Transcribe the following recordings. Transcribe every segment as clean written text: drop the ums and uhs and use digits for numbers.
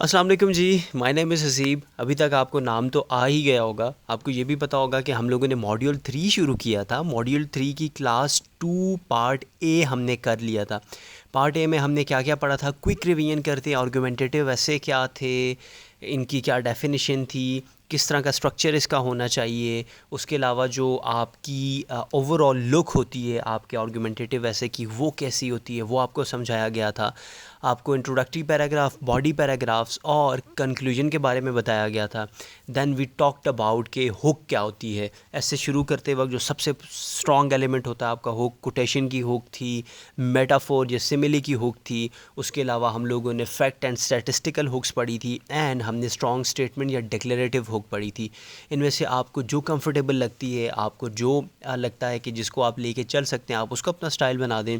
अस्सलाम वालेकुम जी। My name is Haseeb. अभी तक आपको नाम तो आ ही गया होगा। आपको ये भी पता होगा कि हम लोगों ने मॉड्यूल 3 शुरू किया था। मॉड्यूल 3 की क्लास 2 पार्ट ए हमने कर लिया था। पार्ट ए में हमने क्या क्या पढ़ा था, क्विक रिवीजन करते। आर्गुमेंटेटिव ऐसे क्या थे, इनकी क्या डेफिनेशन थी, किस तरह का स्ट्रक्चर इसका होना चाहिए, उसके अलावा जो आपकी ओवरऑल लुक होती है आपके आर्गुमेंटेटिव ऐसे की वो कैसी होती है वो आपको समझाया गया था। आपको इंट्रोडक्टरी पैराग्राफ, बॉडी पैराग्राफ्स और कंक्लूजन के बारे में बताया गया था। देन वी टॉक्ड अबाउट के हुक क्या होती है। ऐसे शुरू करते वक्त जो सबसे स्ट्रॉन्ग एलिमेंट होता है आपका हुक, कोटेशन की हुक थी, मेटाफोर या सिमिली की हुक थी। उसके अलावा हम लोगों ने फैक्ट एंड स्टैटिस्टिकल हुक्स पढ़ी थी एंड हमने स्ट्रॉन्ग स्टेटमेंट या डिक्लेरेटिव हुक पढ़ी थी। इनमें से आपको जो कंफर्टेबल लगती है, आपको जो लगता है कि जिसको आप लेके चल सकते हैं, आप उसको अपना स्टाइल बना दें।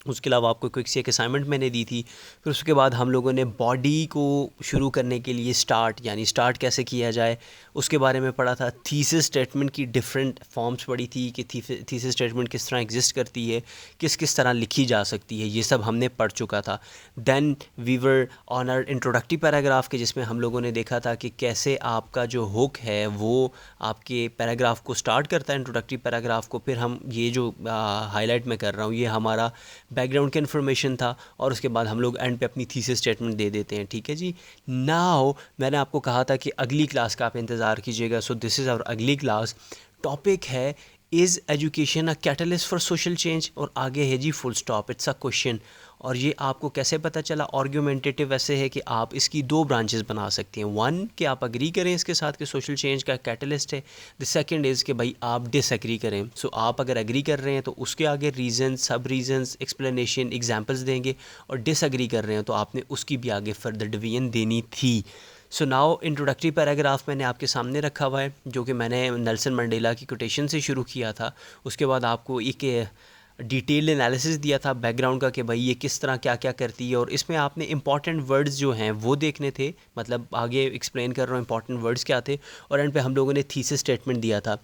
उसके अलावा आपको क्विक सी एक असाइनमेंट मैंने दी थी। फिर उसके बाद हम लोगों ने बॉडी को शुरू करने के लिए स्टार्ट कैसे किया जाए उसके बारे में पढ़ा था। थीसिस स्टेटमेंट की डिफरेंट फॉर्म्स पढ़ी थी कि थीसिस स्टेटमेंट किस तरह एग्जिस्ट करती है, किस किस तरह लिखी जा सकती है, ये सब हमने पढ़ चुका था। Then we were on our introductory paragraph के, जिसमें हम लोगों ने देखा था कि कैसे आपका जो हुक है वो आपके पैराग्राफ को स्टार्ट करता है, इंट्रोडक्टरी पैराग्राफ को। फिर हम ये जो हाईलाइट मैं कर रहा हूँ ये हमारा बैकग्राउंड का इन्फॉर्मेशन था और उसके बाद हम लोग एंड पे अपनी थीसिस स्टेटमेंट दे देते हैं। ठीक है जी। नाउ मैंने आपको कहा था कि अगली क्लास का आप इंतज़ार कीजिएगा। सो दिस इज़ आवर अगली क्लास। टॉपिक है is education a catalyst for social change, और आगे है जी full stop, it's a question. और ये आपको कैसे पता चला? आर्ग्यूमेंटेटिव ऐसे है कि आप इसकी दो ब्रांचेस बना सकते हैं। वन कि आप अग्री करें इसके साथ कि सोशल चेंज का कैटलिस्ट है। द सेकंड इज़ कि भाई आप डिसएग्री करें। सो आप अगर एग्री कर रहे हैं तो उसके आगे रीज़न, सब रीज़न्स, एक्सप्लेनेशन, एग्जांपल्स देंगे, और डिसएग्री कर रहे हैं तो आपने उसकी भी आगे फर्दर डिवीजन देनी थी। सो नाउ इंट्रोडक्टरी पैराग्राफ मैंने आपके सामने रखा हुआ है, जो कि मैंने नेल्सन मंडेला की कोटेशन से शुरू किया था। उसके बाद आपको एक डिटेल एनालिसिस दिया था बैकग्राउंड का कि भाई ये किस तरह क्या क्या करती है, और इसमें आपने इंपॉर्टेंट वर्ड्स जो हैं वो देखने थे। मतलब आगे एक्सप्लेन कर रहा हूँ इंपॉर्टेंट वर्ड्स क्या थे। और एंड पे हम लोगों ने थीसिस स्टेटमेंट दिया था।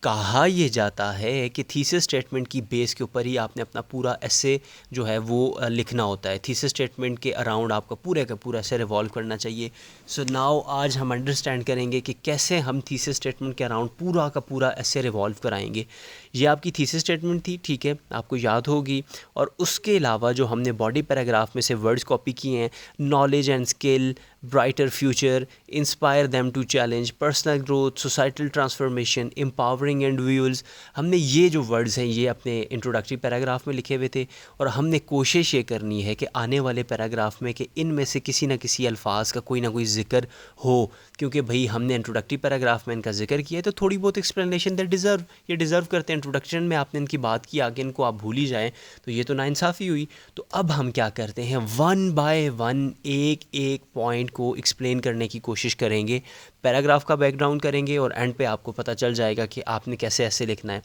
कहा यह जाता है कि थीसिस स्टेटमेंट की बेस के ऊपर ही आपने अपना पूरा ऐसे जो है वो लिखना होता है। थीसिस स्टेटमेंट के अराउंड आपका पूरे का पूरा ऐसे रिवॉल्व करना चाहिए। सो नाउ आज हम अंडरस्टैंड करेंगे कि कैसे हम थीसिस स्टेटमेंट के अराउंड पूरा का पूरा ऐसे रिवॉल्व कराएंगे। ये आपकी थीसिस स्टेटमेंट थी, ठीक है, आपको याद होगी। और उसके अलावा जो हमने बॉडी पैराग्राफ में से वर्ड्स कॉपी किए हैं, knowledge and skill, brighter future, inspire them to challenge, personal growth, societal transformation, empowering individuals, हमने ये जो वर्ड्स हैं ये अपने इंट्रोडक्टरी पैराग्राफ में लिखे हुए थे। और हमने कोशिश ये करनी है कि आने वाले पैराग्राफ में कि इनमें से किसी न किसी अल्फाज का कोई ना कोई ज़िक्र हो, क्योंकि भाई हमने इंट्रोडक्टरी पैराग्राफ में इनका जिक्र किया है तो थोड़ी बहुत एक्सप्लेनेशन ये डिज़र्व करते हैं। इंट्रोडक्शन में आपने इनकी बात की, आगे इनको आप भूल ही जाएँ तो ये तो नाइंसाफ़ी हुई। तो अब हम क्या करते हैं, वन बाय वन एक एक पॉइंट को एक्सप्लेन करने की कोशिश करेंगे, पैराग्राफ का बैकग्राउंड करेंगे, और एंड पे आपको पता चल जाएगा कि आपने कैसे ऐसे लिखना है।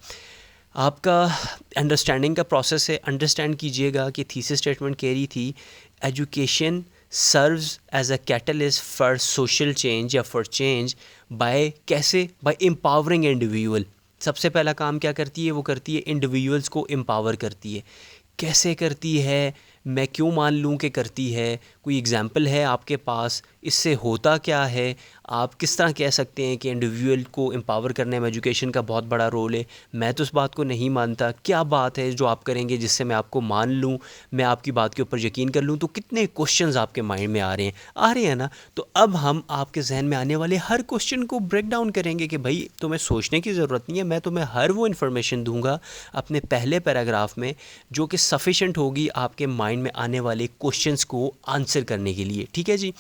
आपका अंडरस्टैंडिंग का प्रोसेस है। अंडरस्टैंड कीजिएगा कि थीसिस स्टेटमेंट कह रही थी education serves as a catalyst for social change या फॉर चेंज बाय, कैसे? By empowering individual. सबसे पहला काम क्या करती है? वो करती है इंडिविजुअल्स को एम्पावर करती है। कैसे करती है? मैं क्यों मान लूँ कि करती है? कोई एग्जांपल है आपके पास? इससे होता क्या है? आप किस तरह कह सकते हैं कि इंडिविजुअल को एम्पावर करने में एजुकेशन का बहुत बड़ा रोल है? मैं तो उस बात को नहीं मानता। क्या बात है जो आप करेंगे जिससे मैं आपको मान लूँ, मैं आपकी बात के ऊपर यकीन कर लूँ? तो कितने क्वेश्चंस आपके माइंड में आ रहे हैं ना? तो अब हम आपके जहन में आने वाले हर क्वेश्चन को ब्रेक डाउन करेंगे कि भाई तुम्हें सोचने की ज़रूरत नहीं है, मैं तुम्हें हर वो इन्फॉर्मेशन दूंगा अपने पहले पैराग्राफ में जो कि सफिशेंट होगी आपके माइंड में आने वाले क्वेश्चंस को आंसर करने के लिए। ठीक है जी।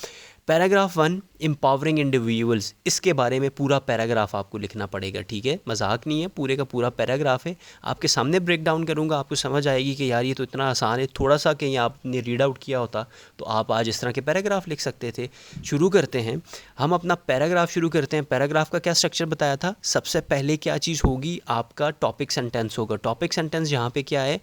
पैराग्राफ 1 एम्पावरिंग इंडिविजुअल्स, इसके बारे में पूरा पैराग्राफ आपको लिखना पड़ेगा। ठीक है, मजाक नहीं है, पूरे का पूरा पैराग्राफ है। आपके सामने ब्रेक डाउन करूँगा, आपको समझ आएगी कि यार ये तो इतना आसान है। थोड़ा सा कहीं आपने रीड आउट किया होता तो आप आज इस तरह के पैराग्राफ लिख सकते थे। शुरू करते हैं, हम अपना पैराग्राफ शुरू करते हैं। पैराग्राफ का क्या स्ट्रक्चर बताया था? सबसे पहले क्या चीज़ होगी? आपका टॉपिक सेंटेंस होगा। टॉपिक सेंटेंस यहाँ पे क्या है?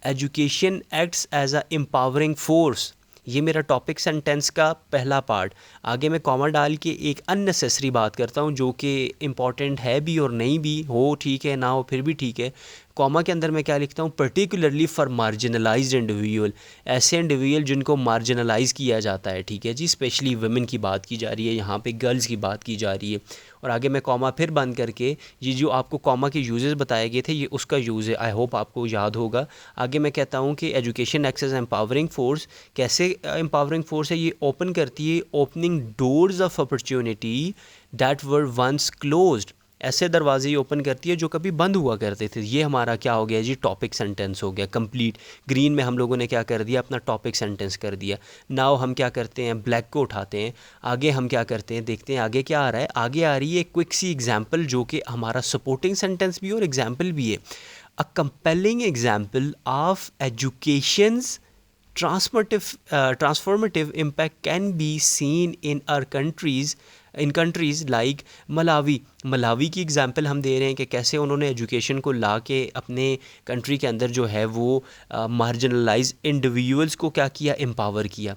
Education acts as a empowering force. ये मेरा टॉपिक सेंटेंस का पहला पार्ट। आगे मैं कॉमा डाल के एक अननेसेसरी बात करता हूँ जो कि इम्पॉर्टेंट है भी और नहीं भी हो, ठीक है, ना हो फिर भी ठीक है। कॉमा के अंदर मैं क्या लिखता हूँ, पर्टिकुलरली फॉर मार्जिनलाइज्ड इंडिविजुअल, ऐसे इंडिविजुअल जिनको मार्जिनलाइज किया जाता है, ठीक है जी, स्पेशली वुमेन की बात की जा रही है, यहाँ पे गर्ल्स की बात की जा रही है। और आगे मैं कॉमा फिर बंद करके, ये जो आपको कॉमा के यूजेस बताए गए थे ये उसका यूज़ है, आई होप आपको याद होगा। आगे मैं कहता हूँ कि education acts as empowering force, कैसे एम्पावरिंग फोर्स है, ये ओपन करती है opening doors of opportunity that were once closed, ऐसे दरवाजे ओपन करती है जो कभी बंद हुआ करते थे। ये हमारा क्या हो गया जी, टॉपिक सेंटेंस हो गया कंप्लीट। ग्रीन में हम लोगों ने क्या कर दिया, अपना टॉपिक सेंटेंस कर दिया। नाउ हम क्या करते हैं, ब्लैक को उठाते हैं, आगे हम क्या करते हैं, देखते हैं आगे क्या आ रहा है। आगे आ रही है क्विक सी एग्जाम्पल जो कि हमारा सपोर्टिंग सेंटेंस भी और एग्जाम्पल भी है। अ compelling example of educations transformative impact can be seen in our countries, in countries like Malawi. Malawi की एग्ज़ाम्पल हम दे रहे हैं कि कैसे उन्होंने एजुकेशन को ला के अपने कंट्री के अंदर जो है वो मार्जिनलाइज इंडिविजुअल्स को क्या किया, एम्पावर किया।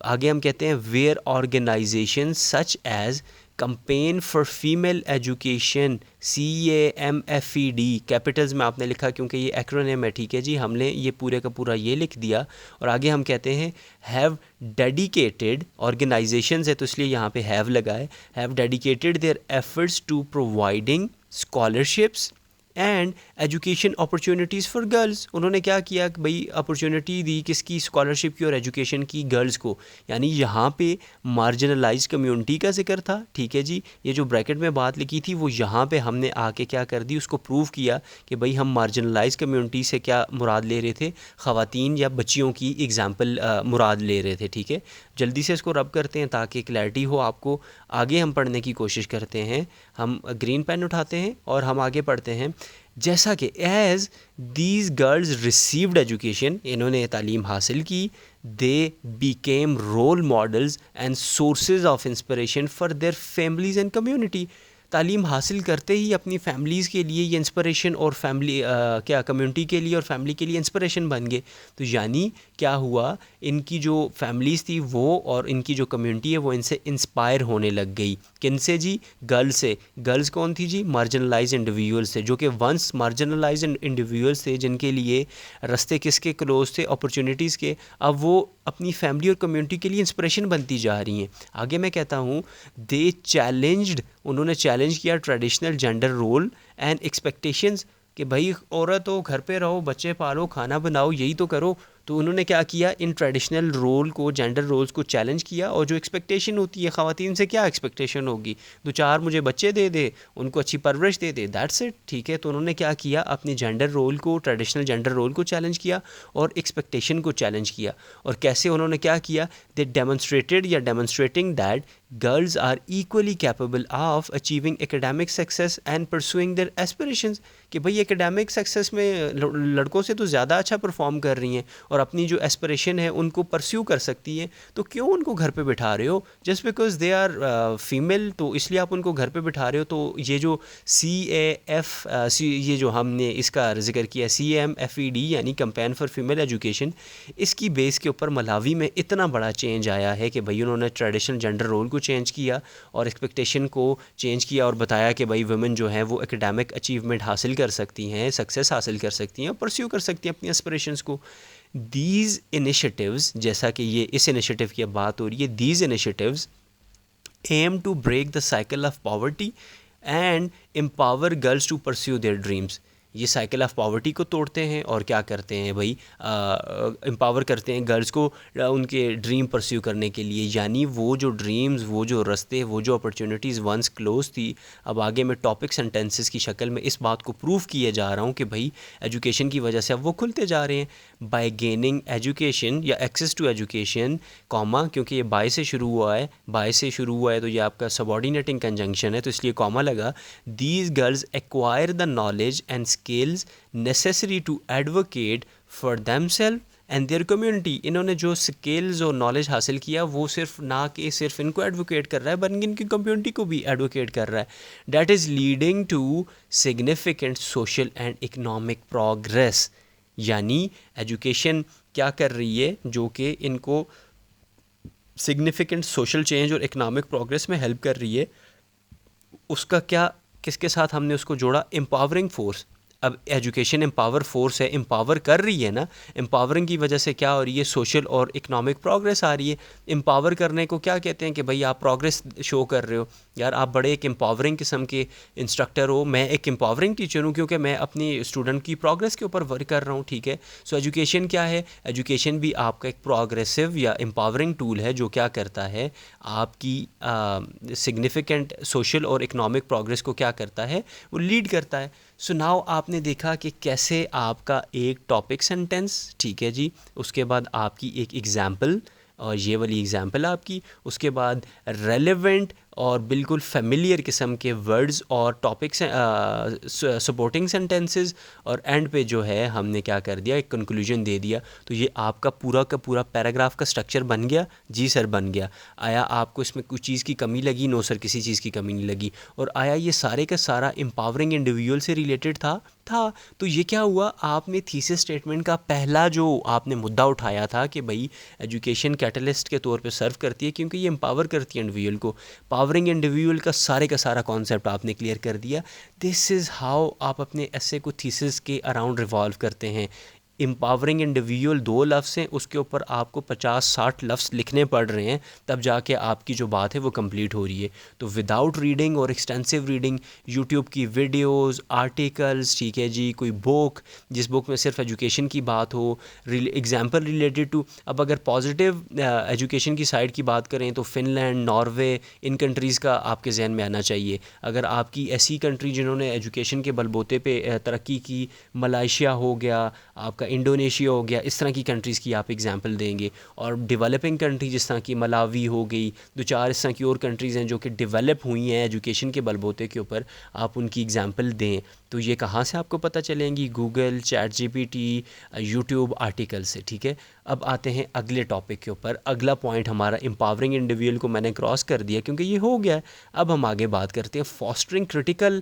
आगे हम कहते हैं where organization such as campaign for female education, CAMFED, capitals में आपने लिखा क्योंकि ये एक्रोनिम है, ठीक है जी, हमने ये पूरे का पूरा ये लिख दिया। और आगे हम कहते हैं हैव डेडिकेटेड, ऑर्गेनाइजेशंस है तो इसलिए यहाँ पे हैव लगा है, have dedicated their efforts to providing scholarships and education opportunities for girls. उन्होंने क्या किया कि भाई अपॉर्चुनिटी दी किसकी, स्कॉलरशिप की और एजुकेशन की, गर्ल्स को। यानी यहाँ पे मार्जिनलाइज कम्युनिटी का जिक्र था, ठीक है जी। ये जो ब्रैकेट में बात लिखी थी वो यहाँ पे हमने आके क्या कर दी, उसको प्रूव किया कि भाई हम मार्जिनलाइज कम्युनिटी से क्या मुराद ले रहे थे, ख़वातीन या बच्चियों की एग्ज़ाम्पल मुराद ले रहे थे, ठीक है। जल्दी से इसको रब करते हैं ताकि क्लैरिटी हो आपको। आगे हम पढ़ने की कोशिश करते हैं, हम ग्रीन पेन उठाते हैं और हम आगे पढ़ते हैं। जैसा कि as these girls received education, इन्होंने तालीम हासिल की, they became role models and sources of inspiration for their families and community. तालीम हासिल करते ही अपनी फैमिलीज़ के लिए ये इंस्पिरेशन और फैमिली क्या कम्युनिटी के लिए और फैमिली के लिए इंस्पिरेशन बन गए। तो यानी क्या हुआ, इनकी जो फैमिलीज़ थी वो और इनकी जो कम्युनिटी है वो इनसे इंस्पायर होने लग गई। किन से जी, गर्ल्स से। गर्ल्स कौन थी जी, मार्जिनलाइज इंडिविजुअल्स थे, जो कि वंस मार्जिनलाइज इंडिविजुअल्स थे जिनके लिए रास्ते किसके क्लोज थे, अपॉर्चुनिटीज़ के। अब वो अपनी फैमिली और कम्युनिटी के लिए इंस्पिरेशन बनती जा रही हैं। आगे मैं कहता हूँ दे चैलेंज्ड, उन्होंने चैलेंज किया traditional gender role and expectations, कि भाई औरत हो, घर पे रहो, बच्चे पालो, खाना बनाओ, यही तो करो। तो उन्होंने क्या किया, इन ट्रेडिशनल रोल को, जेंडर रोल्स को चैलेंज किया। और जो एक्सपेक्टेशन होती है ख़वातीन से, क्या एक्सपेक्टेशन होगी, 2-4 मुझे बच्चे दे दे, उनको अच्छी परवरिश दे दे, दैट्स इट, ठीक है। तो उन्होंने क्या किया, अपनी जेंडर रोल को, ट्रेडिशनल जेंडर रोल को चैलेंज किया और एक्सपेक्टेशन को चैलेंज किया। और कैसे उन्होंने क्या किया, दे डेमोन्स्ट्रेटेड या demonstrating that girls are equally capable of achieving academic success and pursuing their aspirations, कि भाई एकेडमिक सक्सेस में लड़कों से तो ज़्यादा अच्छा परफॉर्म कर रही हैं और अपनी जो एस्पिरेशन है उनको परस्यू कर सकती हैं। तो क्यों उनको घर पे बिठा रहे हो, just because they are female, तो इसलिए आप उनको घर पे बिठा रहे हो। तो ये जो CAF ये जो हमने इसका जिक्र किया, CAMFED यानी कैंपेन फॉर फीमेल एजुकेशन, इसकी बेस के ऊपर मलावी में इतना बड़ा चेंज आया है कि भाई उन्होंने ट्रेडिशनल जेंडर रोल को चेंज किया और एक्सपेक्टेशन को चेंज किया और बताया कि भाई वुमेन जो है वो एकेडमिक अचीवमेंट हासिल कर सकती हैं, सक्सेस हासिल कर सकती हैं, परस्यू कर सकती हैं अपनी एस्पिरेशंस को। दीज इनिशिएटिव्स, जैसा कि ये इस इनिशिएटिव की बात हो रही है, these initiatives aim to break the cycle of poverty and empower girls to pursue their dreams. ये साइकिल ऑफ पॉवर्टी को तोड़ते हैं और क्या करते हैं भाई, एम्पावर करते हैं गर्ल्स को उनके ड्रीम परस्यू करने के लिए। यानी वो जो ड्रीम्स, वो जो रास्ते, वो जो अपॉर्चुनिटीज़ वंस क्लोज थी, अब आगे मैं टॉपिक सेंटेंसेस की शक्ल में इस बात को प्रूव किए जा रहा हूँ कि भाई एजुकेशन की वजह से अब वो खुलते जा रहे हैं। बाय गेनिंग एजुकेशन या एक्सेस टू एजुकेशन, कॉमा, क्योंकि ये बाय से शुरू हुआ है, बाय से शुरू हुआ है तो ये आपका सबऑर्डिनेटिंग कंजंक्शन है तो इसलिए कॉमा लगा। These girls acquire the knowledge and skills necessary to advocate for themselves and their community। इन्होंने जो स्किल्स और नॉलेज हासिल किया वो सिर्फ ना कि सिर्फ इनको एडवोकेट कर रहा है बल्कि इनकी कम्युनिटी को भी एडवोकेट कर रहा है। That is leading to significant social and economic progress. यानी एजुकेशन क्या कर रही है, जो कि इनको सिग्निफिकेंट सोशल चेंज और इकनॉमिक प्रोग्रेस में हेल्प कर रही है। उसका क्या, किसके साथ हमने उसको जोड़ा, एम्पावरिंग फोर्स। अब एजुकेशन एम्पावर फोर्स है, एम्पावर कर रही है ना, एम्पावरिंग की वजह से क्या हो रही है, सोशल और इकोनॉमिक प्रोग्रेस आ रही है। एम्पावर करने को क्या कहते हैं कि भाई आप प्रोग्रेस शो कर रहे हो, यार आप बड़े एक एम्पावरिंग किस्म के इंस्ट्रक्टर हो, मैं एक एम्पावरिंग टीचर हूँ क्योंकि मैं अपनी स्टूडेंट की प्रोग्रेस के ऊपर वर्क कर रहा हूँ, ठीक है। सो एजुकेशन क्या है, एजुकेशन भी आपका एक प्रोग्रेसिव या एम्पावरिंग टूल है जो क्या करता है, आपकी सिग्निफिकेंट सोशल और इकोनॉमिक प्रोग्रेस को क्या करता है, वो लीड करता है। सो नाउ आपने देखा कि कैसे आपका एक टॉपिक सेंटेंस, ठीक है जी, उसके बाद आपकी एक एग्ज़ाम्पल, और ये वाली एग्ज़ाम्पल आपकी, उसके बाद रेलेवेंट और बिल्कुल फेमिलियर किस्म के वर्ड्स और टॉपिक्स, सपोर्टिंग सेंटेंसेस, और एंड पे जो है हमने क्या कर दिया, एक कंक्लूजन दे दिया। तो ये आपका पूरा का पूरा पैराग्राफ का स्ट्रक्चर बन गया। जी सर बन गया। आया आपको इसमें कुछ चीज़ की कमी लगी? नो सर, किसी चीज़ की कमी नहीं लगी। और आया ये सारे का सारा एम्पावरिंग इंडिविजुअल से रिलेटेड था। तो ये क्या हुआ, आपने थीसिस स्टेटमेंट का पहला जो आपने मुद्दा उठाया था कि भाई एजुकेशन कैटलिस्ट के तौर पे सर्व करती है क्योंकि ये एम्पावर करती है इंडिविजुअल को, पावरिंग इंडिविजुअल का सारा कॉन्सेप्ट आपने क्लियर कर दिया। दिस इज़ हाउ आप अपने ऐसे को थीसिस के अराउंड रिवॉल्व करते हैं। एम्पावरिंग इंडिविजुअल 2 लफ्ज़ हैं, उसके ऊपर आपको 50-60 लफ्ज़ लिखने पड़ रहे हैं, तब जाके आपकी जो बात है वो कंप्लीट हो रही है। तो विदाउट रीडिंग और एक्सटेंसिव रीडिंग, यूट्यूब की वीडियोस, आर्टिकल्स, ठीक है जी, कोई बुक जिस बुक में सिर्फ एजुकेशन की बात हो, एग्जाम्पल रिलेटेड टू, अब अगर पॉजिटिव एजुकेशन की साइड की बात करें तो फ़िनलैंड, नॉर्वे, इन कंट्रीज़ का आपके जहन में आना चाहिए। अगर आपकी ऐसी कंट्री जिन्होंने एजुकेशन के बलबूते पे तरक्की की, मलाइशिया हो गया, आपका इंडोनेशिया हो गया, इस तरह की कंट्रीज़ की आप एग्जांपल देंगे। और डेवलपिंग कंट्री जिस तरह की मलावी हो गई, 2-4 इस तरह की और कंट्रीज़ हैं जो कि डेवलप हुई हैं एजुकेशन के बलबूते के ऊपर, आप उनकी एग्जांपल दें। तो ये कहाँ से आपको पता चलेंगी? Google, chat GPT, YouTube, article से, ठीक है। अब आते हैं अगले टॉपिक के ऊपर। अगला पॉइंट हमारा एम्पावरिंग इंडिविजुअल को मैंने क्रॉस कर दिया क्योंकि ये हो गया है। अब हम आगे बात करते हैं fostering critical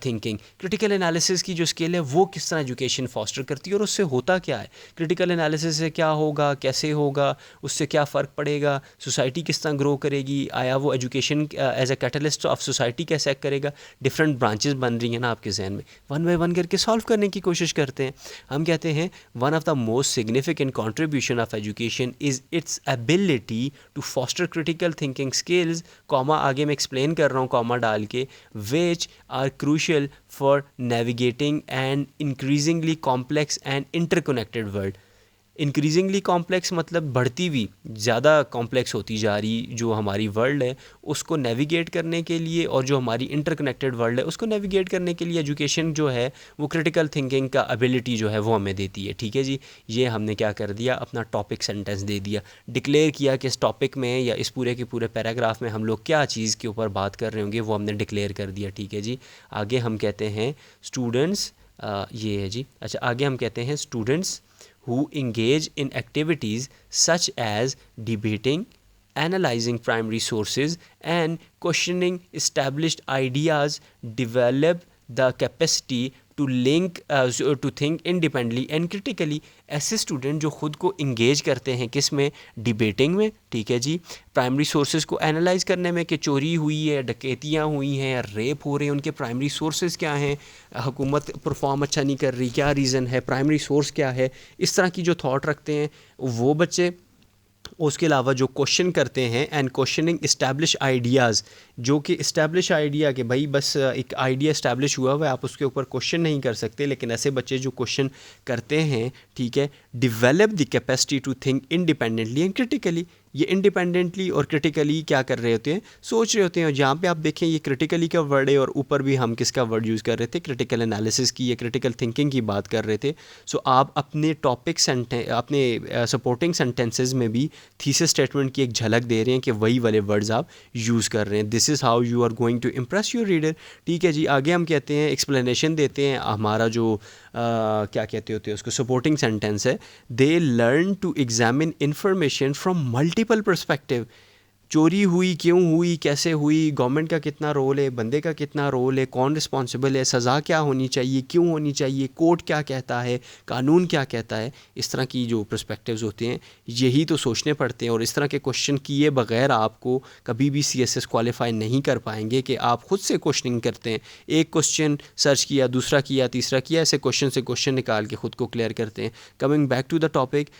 thinking. Critical analysis की जो स्किल है वो किस तरह एजुकेशन फॉस्टर करती है और उससे होता क्या है, क्रिटिकल एनालिसिस से क्या होगा, कैसे होगा, उससे क्या फ़र्क पड़ेगा, सोसाइटी किस तरह ग्रो करेगी, आया वो education as a catalyst of society कैसे एक्ट करेगा। डिफरेंट ब्रांचेस बन रही हैं ना आपके जहन में, वन बाय वन करके सॉल्व करने की कोशिश करते हैं। हम कहते हैं one of the most significant contribution of education is its ability to foster critical thinking skills, comma आगे मैं एक्सप्लेन कर रहा हूँ कॉमा डाल के, which are crucial for navigating and increasingly complex and interconnected world. Increasingly complex मतलब बढ़ती हुई, ज़्यादा कॉम्प्लेक्स होती जा रही जो हमारी वर्ल्ड है उसको नेविगेट करने के लिए, और जो हमारी इंटरकनेक्टेड वर्ल्ड है उसको नेविगेट करने के लिए एजुकेशन जो है वो क्रिटिकल थिंकिंग का एबिलिटी जो है वो हमें देती है, ठीक है जी। ये हमने क्या कर दिया, अपना टॉपिक सेंटेंस दे दिया, डिक्लेयर किया कि इस टॉपिक में या इस पूरे के पूरे पैराग्राफ में हम लोग क्या चीज़ के ऊपर बात कर रहे होंगे वो हमने डिक्लेयर कर दिया, ठीक है जी। आगे हम कहते हैं स्टूडेंट्स, ये है जी, अच्छा आगे हम कहते हैं students who engage in activities such as debating, analyzing primary sources, and questioning established ideas develop the capacity to link to think independently and critically। ऐसे स्टूडेंट जो ख़ुद को इंगेज करते हैं किस में, डिबेटिंग में, ठीक है जी, प्राइमरी सोर्सेज को एनालाइज करने में कि चोरी हुई है, डकैतियाँ हुई हैं, रेप हो रहे हैं, उनके प्राइमरी सोर्सेज क्या हैं, हुकूमत परफॉर्म अच्छा नहीं कर रही, क्या रीज़न है, प्राइमरी सोर्स क्या है, इस तरह की जो थॉट रखते हैं वो बच्चे। उसके अलावा जो क्वेश्चन करते हैं एंड क्वेश्चनिंग इस्टेब्लिश आइडियाज़, जो कि इस्टेब्लिश आइडिया कि भाई बस एक आइडिया इस्टेब्लिश हुआ हुआ है, आप उसके ऊपर क्वेश्चन नहीं कर सकते, लेकिन ऐसे बच्चे जो क्वेश्चन करते हैं, ठीक है, develop the capacity to think independently and critically. ये इंडिपेंडेंटली और क्रिटिकली क्या कर रहे होते हैं, सोच रहे होते हैं। और जहाँ पे आप देखें ये क्रिटिकली का वर्ड है और ऊपर भी हम किसका वर्ड यूज़ कर रहे थे, क्रिटिकल एनालिसिस की या क्रिटिकल थिंकिंग की बात कर रहे थे। सो आप अपने टॉपिक अपने सपोर्टिंग सेंटेंसेस में भी थीसिस स्टेटमेंट की एक झलक दे रहे हैं कि वही वाले वर्ड्स आप यूज़ कर रहे हैं। This is how you are going to impress your reader, ठीक है जी। आगे हम कहते हैं एक्सप्लेनेशन देते हैं, हमारा जो क्या कहते होते हैं उसको, सपोर्टिंग सेंटेंस है, they learn to examine information from multiple perspective. चोरी हुई क्यों हुई, कैसे हुई, गवर्नमेंट का कितना रोल है, बंदे का कितना रोल है, कौन रिस्पॉन्सिबल है, सज़ा क्या होनी चाहिए, क्यों होनी चाहिए, कोर्ट क्या कहता है, कानून क्या कहता है। इस तरह की जो पर्सपेक्टिव्स होते हैं यही तो सोचने पड़ते हैं। और इस तरह के क्वेश्चन किए बगैर आपको कभी भी CSS क्वालिफाई नहीं कर पाएंगे कि आप खुद से क्वेश्चनिंग करते हैं, एक क्वेश्चन सर्च किया, दूसरा किया, तीसरा किया, ऐसे क्वेश्चन से क्वेश्चन निकाल के ख़ुद को क्लियर करते हैं। Coming back to the topic,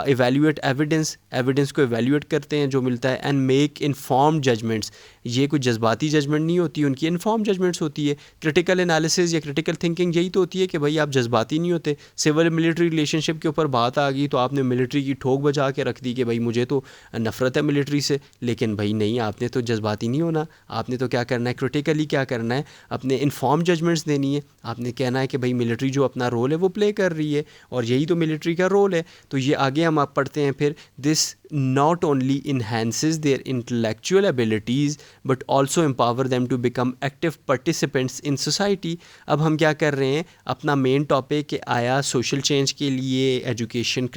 evaluate evidence, evidence को इवैल्यूएट करते हैं जो मिलता है, एंड मेक इन्फॉर्म्ड जजमेंट्स। ये कोई जज्बाती जजमेंट नहीं होती, उनकी इन्फॉर्म जजमेंट्स होती है। क्रिटिकल एनालिसिस या क्रिटिकल थिंकिंग यही तो होती है कि भाई आप जज्बाती नहीं होते। सिविल मिलिट्री रिलेशनशिप के ऊपर बात आ गई तो आपने मिलिट्री की ठोक बजा के रख दी कि भाई मुझे तो नफ़रत है मिलिट्री से, लेकिन भाई नहीं, आपने तो जज्बाती नहीं होना, आपने तो क्या करना है, क्रिटिकली क्या करना है, अपने इन्फॉर्म जजमेंट्स देनी है। आपने कहना है कि भाई मिलिट्री जो अपना रोल है वो प्ले कर रही है और यही तो मिलिट्री का रोल है। तो ये आगे हम आप पढ़ते हैं फिर, this not only enhances their intellectual abilities but also empower them to become active participants in society। अब हम क्या कर रहे हैं, अपना मेन टॉपिक आया सोशल चेंज के लिए एजुकेशन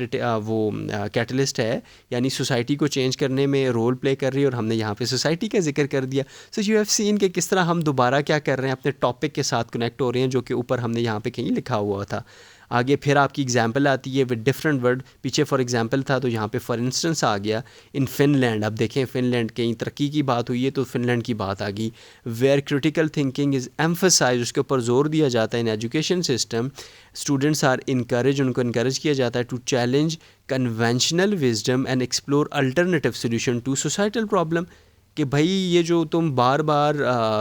वो कैटलिस्ट है, यानी सोसाइटी को चेंज करने में रोल प्ले कर रही है, और हमने यहाँ पे सोसाइटी का जिक्र कर दिया। सो यू हैव सीन कि किस तरह हम दोबारा क्या कर रहे हैं, अपने टॉपिक के साथ कनेक्ट हो रहे हैं, जो कि ऊपर हमने यहाँ पे कहीं लिखा हुआ था। आगे फिर आपकी एग्जाम्पल आती है विद डिफरेंट वर्ड, पीछे फॉर एग्जाम्पल था तो यहाँ पे फॉर इंस्टेंस आ गया इन फिनलैंड। अब देखें फिनलैंड कहीं तरक्की की बात हुई है तो फिनलैंड की बात आ गई, where critical thinking is emphasize, उसके ऊपर जोर दिया जाता है in education system. Students are encourage, उनको इनकरेज किया जाता है to challenge conventional wisdom and explore alternative solution to societal problem. कि भाई ये जो तुम बार बार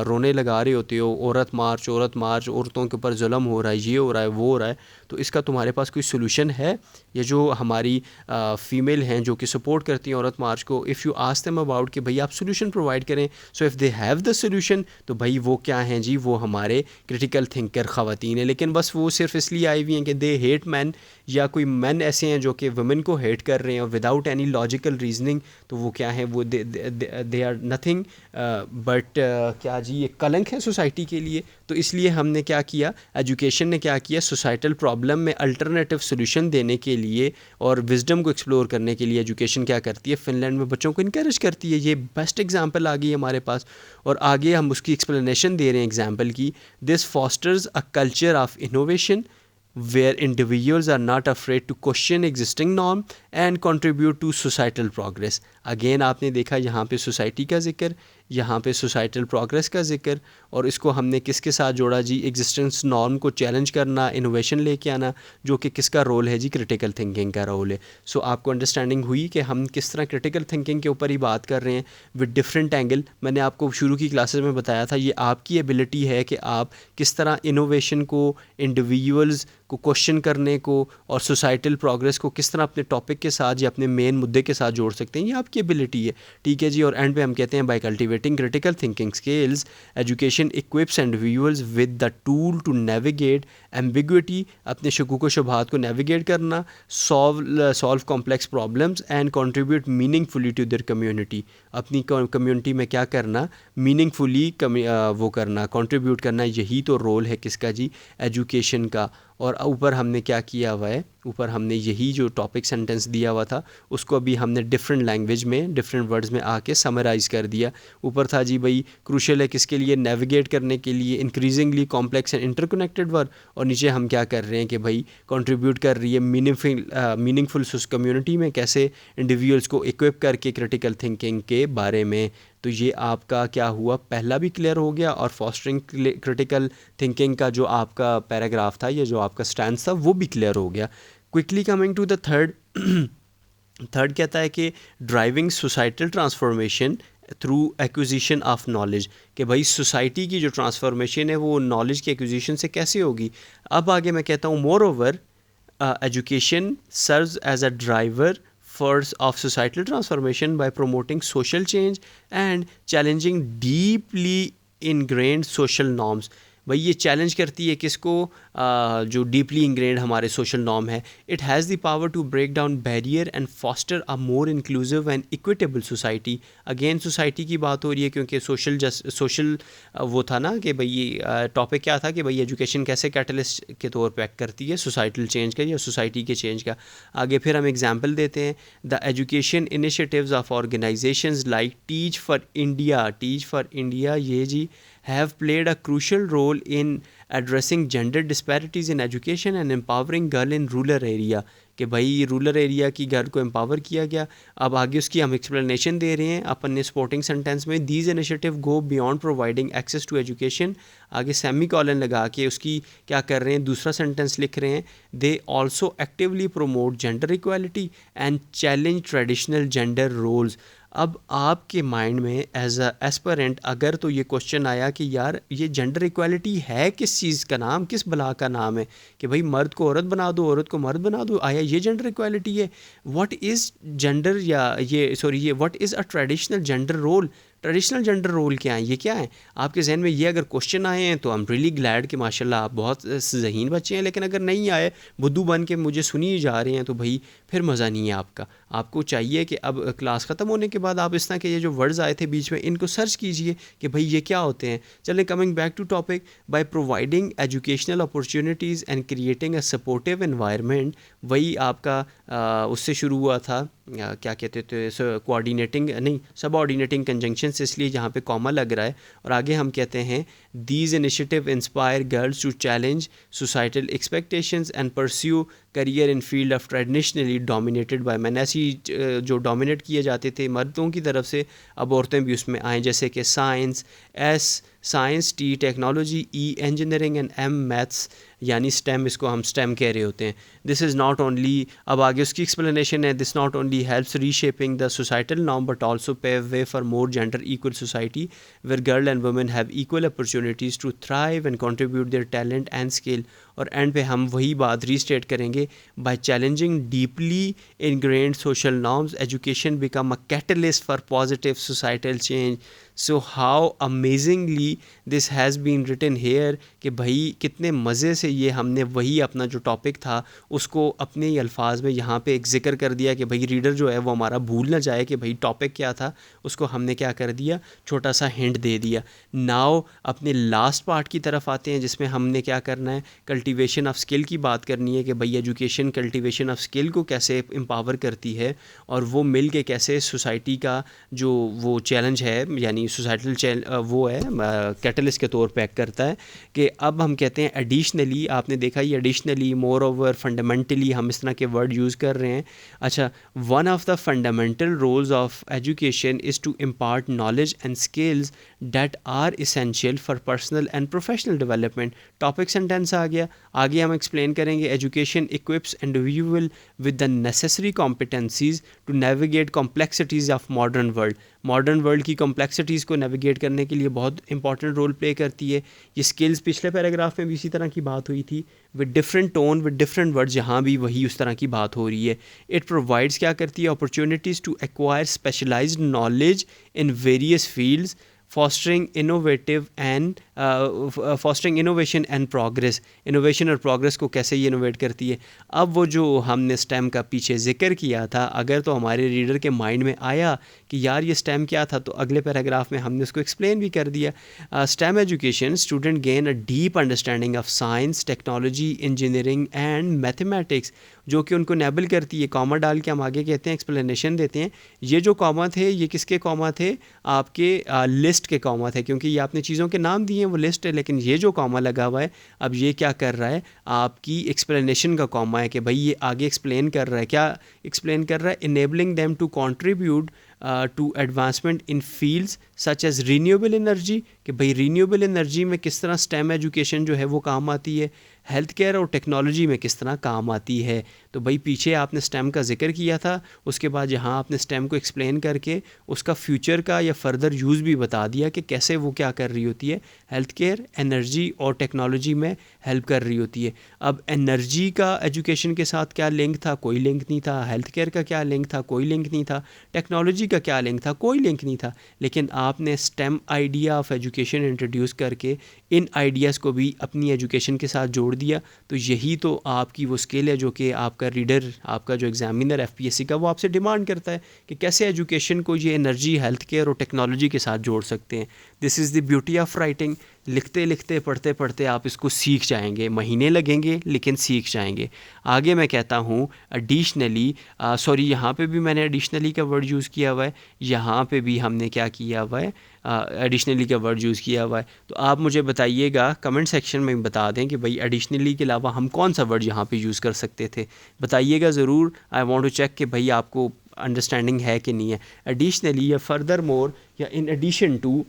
रोने लगा रहे होते हो, औरत मार्च, औरतों के ऊपर जुल्म हो रहा है, ये हो रहा है, वो हो रहा है, तो इसका तुम्हारे पास कोई सोल्यूशन है? ये जो हमारी फ़ीमेल हैं जो कि सपोर्ट करती हैं औरत मार्च को, if you ask them about कि भाई आप सोल्यूशन प्रोवाइड करें, so if they have the solution, तो भाई वो क्या हैं जी, वो हमारे क्रिटिकल थिंकर ख़वातीन हैं। लेकिन बस वो सिर्फ इसलिए आई हुई हैं कि दे हेट मैन, या कोई मैन ऐसे हैं जो कि वुमेन को हेट कर रहे हैं विदाउट एनी लॉजिकल रीजनिंग, तो वो क्या है, वो दे आर नथिंग बट क्या जी, ये कलंक है सोसाइटी के लिए। तो इसलिए हमने क्या किया, एजुकेशन ने क्या किया, सोसाइटल प्रॉब्लम में अल्टरनेटिव सोल्यूशन देने के लिए और विजडम को एक्सप्लोर करने के लिए एजुकेशन क्या करती है, फिनलैंड में बच्चों को इनकरेज करती है। ये बेस्ट एग्जांपल आ गई हमारे पास, और आगे हम उसकी एक्सप्लेनेशन दे रहे हैं एग्जांपल की। This fosters a culture of innovation where individuals are not afraid to question existing norm and contribute to societal progress। Again आपने देखा यहाँ पे सोसाइटी का जिक्र, यहाँ पे सोसाइटल प्रोग्रेस का जिक्र, और इसको हमने किसके साथ जोड़ा जी, एग्जिस्टेंस नॉर्म को चैलेंज करना, इनोवेशन लेके आना, जो कि किसका रोल है जी, क्रिटिकल थिंकिंग का रोल है। सो आपको अंडरस्टैंडिंग हुई कि हम किस तरह क्रिटिकल थिंकिंग के ऊपर ही बात कर रहे हैं विद डिफरेंट एंगल। मैंने आपको शुरू की क्लासेस में बताया था, ये आपकी एबिलिटी है कि आप किस तरह इनोवेशन को, इंडिविजुअल्स को क्वेश्चन करने को और सोसाइटल प्रोग्रेस को किस तरह अपने टॉपिक के साथ या अपने मेन मुद्दे के साथ जोड़ सकते हैं, ये आपकी एबिलिटी है। ठीक है जी, और एंड पे हम कहते हैं by cultivating critical thinking skills education equips individuals with the tool to navigate ambiguity, अपने शकूक व शुबहात को नेविगेट करना, solve complex problems and contribute meaningfully to their community, अपनी कम्युनिटी में क्या करना, मीनिंगफुली वो करना, कंट्रीब्यूट करना, यही तो रोल है किसका जी, एजुकेशन का। और ऊपर हमने क्या किया हुआ है, ऊपर हमने यही जो टॉपिक सेंटेंस दिया हुआ था उसको अभी हमने डिफरेंट लैंग्वेज में, डिफरेंट वर्ड्स में आके समराइज़ कर दिया। ऊपर था जी भाई क्रूशियल है किसके लिए, नेविगेट करने के लिए, increasingly complex and interconnected word, और नीचे हम क्या कर रहे हैं कि भाई कंट्रीब्यूट कर रही है मीनिंगफुल कम्युनिटी में, कैसे इंडिविजुअल्स को इक्विप करके क्रिटिकल थिंकिंग के बारे में। तो ये आपका क्या हुआ, पहला भी क्लियर हो गया, और फॉस्टरिंग क्रिटिकल थिंकिंग का जो आपका पैराग्राफ था, ये जो आपका स्टैंड था, वो भी क्लियर हो गया। Quickly coming to the third, third कहता है कि driving societal transformation through acquisition of knowledge, कि भाई सोसाइटी की जो ट्रांसफॉर्मेशन है वो नॉलेज के एक्विजिशन से कैसे होगी। अब आगे मैं कहता हूँ, moreover education serves as a driver force of societal transformation by promoting social change and challenging deeply ingrained social norms। भाई ये चैलेंज करती है किसको, जो डीपली इंग्रेंड हमारे सोशल नॉर्म है। It has the power to break down barrier and foster a more inclusive and equitable society. Again society की बात हो रही है क्योंकि सोशल वो था ना कि भाई ये टॉपिक क्या था कि भाई एजुकेशन कैसे कैटलिस्ट के तौर पे एक्ट करती है सोसाइटल चेंज का या सोसाइटी के चेंज का। आगे फिर हम एग्जांपल देते हैं, the education initiatives of organisations like teach for India ये जी have played a crucial role in addressing gender disparities in education and empowering girl in rural area। कि भाई रूरल एरिया की गर्ल को एम्पावर किया गया। अब आगे उसकी हम एक्सप्लेनेशन दे रहे हैं अपन सपोर्टिंग सेंटेंस में, these initiative go beyond providing access to education, आगे सेमी कॉलन लगा के उसकी क्या कर रहे हैं, दूसरा सेंटेंस लिख रहे हैं, they also actively promote gender equality and challenge traditional gender roles. अब आपके माइंड में एज अ एस्पिरेंट अगर तो ये क्वेश्चन आया कि यार ये जेंडर इक्वालिटी है किस चीज़ का नाम, किस बला का नाम है कि भाई मर्द को औरत बना दो, औरत को मर्द बना दो, आया ये जेंडर इक्वालिटी है। व्हाट इज़ जेंडर, या ये what is a traditional gender role, traditional gender role क्या है, ये क्या है। आपके जहन में ये अगर क्वेश्चन आए हैं तो आई एम रियली ग्लैड कि माशाल्लाह आप बहुत ज़हीन बच्चे हैं। लेकिन अगर नहीं आए, बुद्धू बन के मुझे सुनी जा रहे हैं, तो भाई फिर मज़ा नहीं है आपका। आपको चाहिए कि अब क्लास ख़त्म होने के बाद आप इस तरह के ये जो वर्ड्स आए थे बीच में इनको सर्च कीजिए कि भाई ये क्या होते हैं। चलें coming back to topic, by providing educational opportunities and creating a supportive environment, वही आपका उससे शुरू हुआ था, क्या कहते थे, कोऑर्डिनेटिंग नहीं सबऑर्डिनेटिंग कंजंक्शंस, इसलिए यहाँ पे कॉमा लग रहा है। और आगे हम कहते हैं these initiative inspire girls to challenge societal expectations and pursue career in field of traditionally dominated by man. ऐसी जो डोमिनेट किए जाते थे मर्दों की तरफ से, अब औरतें भी उसमें आएँ, जैसे कि science, T technology, E engineering and M maths, यानी स्टेम, इसको हम स्टेम कह रहे होते हैं। दिस इज़ नॉट ओनली, अब आगे उसकी एक्सप्लेनेशन है, this not only helps reshaping the societal norm but also pave way for more gender equal society where girl and women have equal opportunities to thrive and contribute their talent and skill. और end पे हम वही बात restate करेंगे, by challenging deeply ingrained social norms education become a catalyst for positive societal change. So how amazingly this has been written here, कि भाई कितने मज़े से ये हमने वही अपना जो टॉपिक था उसको अपने ही अल्फाज में यहाँ पे एक ज़िक्र कर दिया कि भाई रीडर जो है वो हमारा भूल ना जाए कि भाई टॉपिक क्या था, उसको हमने क्या कर दिया, छोटा सा हिंट दे दिया। नाउ अपने लास्ट पार्ट की तरफ आते हैं जिसमें हमने क्या करना है, कल्टीवेशन ऑफ स्किल की बात करनी है कि भाई एजुकेशन कल्टीवेशन ऑफ स्किल को कैसे एम्पावर करती है और वो मिल के कैसे सोसाइटी का जो वो चैलेंज है यानी सोसाइटल वो है कैटलिस्ट के तौर पे एक्ट करता है। कि अब हम कहते हैं एडिशनली, आपने देखा ये एडिशनली, मोर ओवर, फंडामेंटली, हम इस तरह के वर्ड यूज़ कर रहे हैं। अच्छा, one of the fundamental roles of education is to impart knowledge and skills that are essential for personal and professional development. Topic sentence आ गया, आगे हम एक्सप्लेन करेंगे, education equips individual with the necessary competencies to navigate complexities of modern world. Modern world की complexities को navigate करने के लिए बहुत इंपॉर्टेंट रोल प्ले करती है ये स्किल्स। पिछले पैराग्राफ में भी इसी तरह की बात हुई थी, with different tone with different words, यहाँ भी वही उस तरह की बात हो रही है। इट प्रोवाइड्स क्या करती है, opportunities to acquire specialised knowledge in various fields, fostering innovation and progress. Innovation और प्रोग्रेस को कैसे ये इनोवेट करती है। अब वो जो हमने स्टेम का पीछे जिक्र किया था, अगर तो हमारे रीडर के माइंड में आया कि यार ये स्टेम क्या था, तो अगले पैराग्राफ में हमने उसको एक्सप्लेन भी कर दिया। Stem education student gain a deep understanding of science, technology, engineering and mathematics, जो कि उनको नेबल करती है। कॉमा डाल के हम आगे कहते हैं, एक्सप्लेनेशन देते हैं, ये जो कॉमा थे ये किसके कॉमा थे, आपके लिस्ट के कॉमा थे, क्योंकि ये आपने चीज़ों के नाम दिए हैं वो लिस्ट है, लेकिन ये जो कॉमा लगा हुआ है अब ये क्या कर रहा है, आपकी एक्सप्लेनेशन का कॉमा है कि भाई ये आगे एक्सप्लेन कर रहा है। क्या एक्सप्लेन कर रहा है, enabling them to contribute to advancement in fields such as renewable energy, कि भाई रीन्यूएबल एनर्जी में किस तरह स्टेम एजुकेशन जो है वो काम आती है। हेल्थ केयर और टेक्नोलॉजी में किस तरह काम आती है। तो भाई पीछे आपने स्टेम का जिक्र किया था, उसके बाद यहाँ आपने स्टेम को एक्सप्लेन करके उसका फ्यूचर का या फर्दर यूज़ भी बता दिया कि कैसे वो क्या कर रही होती है, हेल्थ केयर, एनर्जी और टेक्नोलॉजी में हेल्प कर रही होती है। अब एनर्जी का एजुकेशन के साथ क्या लिंक था, कोई लिंक नहीं था। हेल्थ केयर का क्या लिंक था, कोई लिंक नहीं था। टेक्नोलॉजी का क्या लिंक था, कोई लिंक नहीं था। लेकिन आपने stem idea of education introduce करके इन आइडियाज़ को भी अपनी एजुकेशन के साथ जोड़ दिया। तो यही तो आपकी वो स्किल है जो कि आपका रीडर, आपका जो एग्ज़ामिनर एफपीएससी का, वो आपसे डिमांड करता है कि कैसे एजुकेशन को ये एनर्जी, हेल्थ केयर और टेक्नोलॉजी के साथ जोड़ सकते हैं। This is the beauty of writing. लिखते लिखते, पढ़ते पढ़ते आप इसको सीख जाएंगे, महीने लगेंगे लेकिन सीख जाएंगे। आगे मैं कहता हूँ एडिशनली, सॉरी यहाँ पे भी मैंने एडिशनली का वर्ड यूज़ किया हुआ है, यहाँ पे भी हमने क्या किया हुआ है, एडिशनली का वर्ड यूज़ किया हुआ है। तो आप मुझे बताइएगा, कमेंट सेक्शन में बता दें कि भाई एडिशनली के अलावा हम कौन सा वर्ड यहाँ पे यूज़ कर सकते थे, बताइएगा ज़रूर। आई वांट टू चेक कि भाई आपको अंडरस्टैंडिंग है कि नहीं है। एडिशनली या फर्दर मोर या इन एडिशन टू,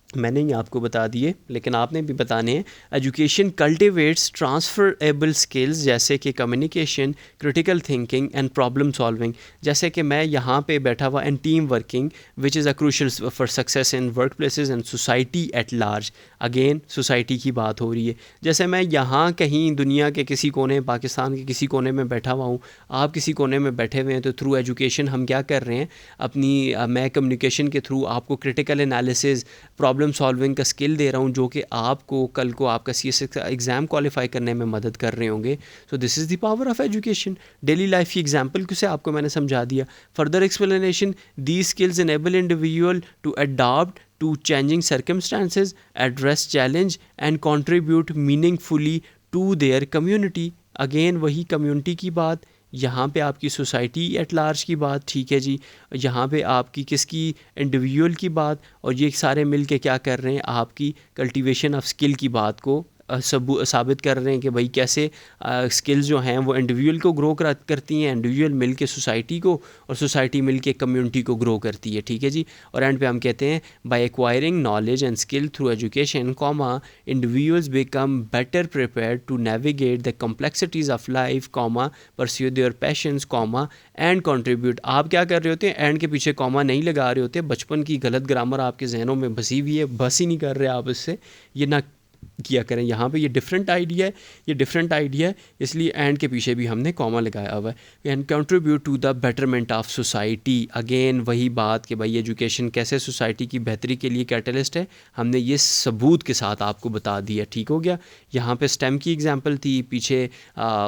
मैंने ही आपको बता दिए लेकिन आपने भी बताने हैं। एजुकेशन कल्टिवेट्स ट्रांसफरेबल स्किल्स जैसे कि communication, critical thinking and problem solving. जैसे कि मैं यहाँ पे बैठा हुआ, and team working which is a crucial for success in work places and society at large. Again society की बात हो रही है। जैसे मैं यहाँ कहीं दुनिया के किसी कोने, पाकिस्तान के किसी कोने में बैठा हुआ हूँ, आप किसी कोने में बैठे हुए हैं, तो थ्रू एजुकेशन हम क्या कर रहे हैं अपनी, मैं कम्युनिकेशन के थ्रू आपको क्रिटिकल एनालिसिस, प्रॉब्लम सॉल्विंग का स्किल दे रहा हूँ जो कि आपको कल को आपका CSS एग्ज़ाम क्वालिफाई करने में मदद कर रहे होंगे। So this is the power of education. Daily life की एग्जांपल से आपको मैंने समझा दिया। Further explanation, these skills enable individual to adopt to changing circumstances, address challenge and contribute meaningfully to their community। Again वही कम्युनिटी की बात, यहाँ पे आपकी सोसाइटी एट लार्ज की बात, ठीक है जी। यहाँ पे आपकी किसकी, इंडिविजुअल की बात, और ये सारे मिल के क्या कर रहे हैं, आपकी कल्टीवेशन ऑफ स्किल की बात को साबित कर रहे हैं कि भाई कैसे स्किल्स जो हैं वो इंडिविजुअल को ग्रो करती हैं, इंडिविजुअल मिल के सोसाइटी को, और सोसाइटी मिल के कम्युनिटी को ग्रो करती है, ठीक है जी। और एंड पे हम कहते हैं by acquiring knowledge and skill through education, comma individuals become better prepared to navigate the complexities of life, comma pursue their passions, comma and contribute. आप क्या कर रहे होते हैं, एंड के पीछे कॉमा नहीं लगा रहे होते। बचपन की गलत ग्रामर आपके जहनों में बसी हुई है, बस ही नहीं कर रहे आप इससे, ये ना किया करें। यहाँ पे ये डिफरेंट आइडिया है, ये डिफरेंट आइडिया है, इसलिए एंड के पीछे भी हमने कॉमा लगाया हुआ है। And contribute to the betterment of society. Again वही बात कि भाई एजुकेशन कैसे सोसाइटी की बेहतरी के लिए कैटलिस्ट है, हमने ये सबूत के साथ आपको बता दिया, ठीक हो गया। यहाँ पे स्टेम की एग्जांपल थी, पीछे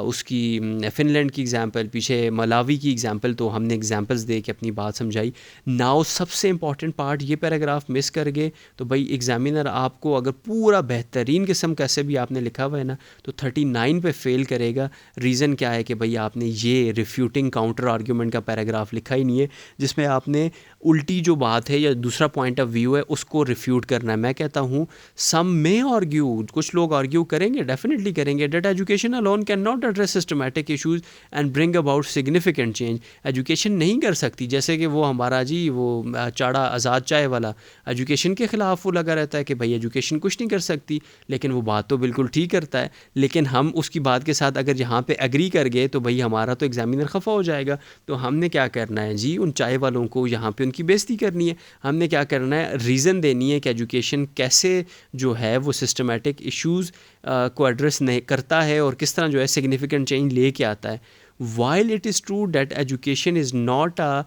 उसकी फिनलैंड की एग्जांपल, पीछे मलावी की एग्जांपल, तो हमने एग्जांपल्स दे के अपनी बात समझाई। नाउ सबसे इंपॉर्टेंट पार्ट, ये पैराग्राफ मिस कर गए तो भाई एग्जामिनर आपको अगर पूरा बेहतरीन किस्म कैसे भी आपने लिखा हुआ है ना, तो 39 पे फेल करेगा। रीज़न क्या है कि भाई आपने ये रिफ्यूटिंग काउंटर आर्ग्यूमेंट का पैराग्राफ लिखा ही नहीं है, जिसमें आपने उल्टी जो बात है या दूसरा पॉइंट ऑफ व्यू है उसको रिफ्यूट करना है। मैं कहता हूँ सम में आर्ग्यू, कुछ लोग आर्ग्यू करेंगे, डेफिनेटली करेंगे, that education alone can not address systematic issues and bring about significant change. Education नहीं कर सकती, जैसे कि वो हमारा जी वो चाड़ा आज़ाद चाय वाला एजुकेशन के ख़िलाफ़ वो लगा रहता है कि भाई एजुकेशन कुछ नहीं कर सकती, लेकिन वो बात तो बिल्कुल ठीक करता है। लेकिन हम उसकी बात के साथ अगर यहाँ पे एग्री कर गए तो भाई हमारा तो एग्जामिनर खफा हो जाएगा। तो हमने क्या करना है जी, उन चाय वालों को यहाँ पे उनकी बेइज्जती करनी है। हमने क्या करना है, रीज़न देनी है कि एजुकेशन कैसे जो है वो सिस्टमेटिक इश्यूज़ को एड्रेस नहीं करता है और किस तरह जो है सिग्निफिकेंट चेंज ले के आता है। While it is true that education is not a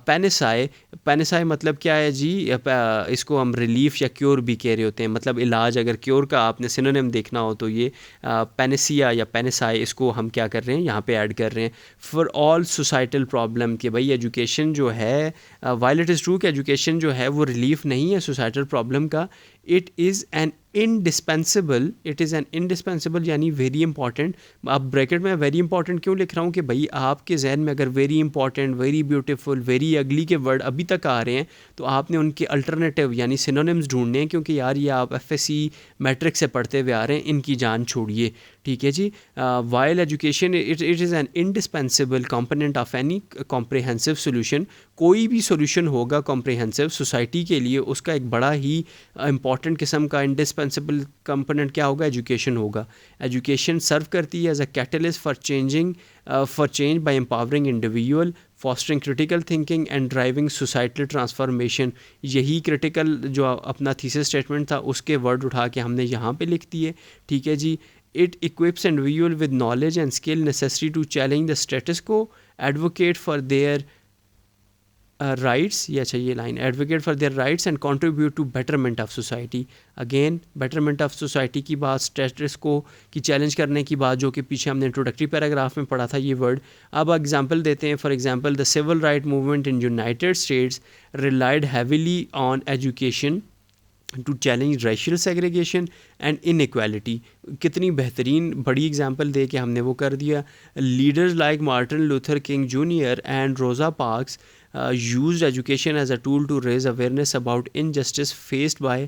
panacea मतलब क्या है जी, इसको हम रिलीफ या क्योर भी कह रहे होते हैं, मतलब इलाज। अगर क्योर का आपने सिनोनिम देखना हो तो ये पैनेसिया या पैनेसाई, इसको हम क्या कर रहे हैं यहाँ पे ऐड कर रहे हैं फॉर ऑल सोसाइटल प्रॉब्लम। कि भाई एजुकेशन जो है, while it is true कि एजुकेशन जो है वो रिलीफ नहीं है सोसाइटल प्रॉब्लम का, इट इज़ एन इनडिस्पेंसिबल यानी वेरी इंपॉर्टेंट। आप ब्रैकेट में वेरी इंपॉर्टेंट क्यों लिख रहा हूँ कि भाई आपके जहन में अगर very important, very beautiful, very ugly के वर्ड अभी तक आ रहे हैं तो आपने उनके अल्टरनेटिव यानी सिनोनिम्स ढूंढने हैं, क्योंकि यार ये आप FSC मैट्रिक से पढ़ते हुए आ रहे हैं, इनकी जान छोड़िए, ठीक है जी। While education it is an indispensable component of any comprehensive solution. कोई भी सोल्यूशन होगा कॉम्प्रिहेंसिव सोसाइटी के लिए, उसका एक बड़ा ही इंपॉर्टेंट किस्म का इंडिस्पेंसिबल कंपोनेंट क्या होगा, एजुकेशन होगा। एजुकेशन सर्व करती है as a catalyst for change by empowering individual, fostering critical thinking and driving societal transformation. यही क्रिटिकल जो अपना थीसिस स्टेटमेंट था उसके वर्ड उठा के हमने यहाँ पे लिख दिए। ठीक है जी। It equips individual with knowledge and skill necessary to challenge the status quo, advocate for their rights, ये line, advocate for their rights and contribute to betterment of society. Again, betterment of society की बात, status quo की challenge करने की बात, जो कि पीछे हमने introductory paragraph में पढ़ा था ये word। अब example देते हैं। For example, the civil rights movement in United States relied heavily on education to challenge racial segregation and inequality. कितनी बेहतरीन बड़ी एग्जांपल दे के हमने वो कर दिया। Leaders like Martin Luther king junior and रोज़ा parks used education as a tool to raise awareness about injustice faced by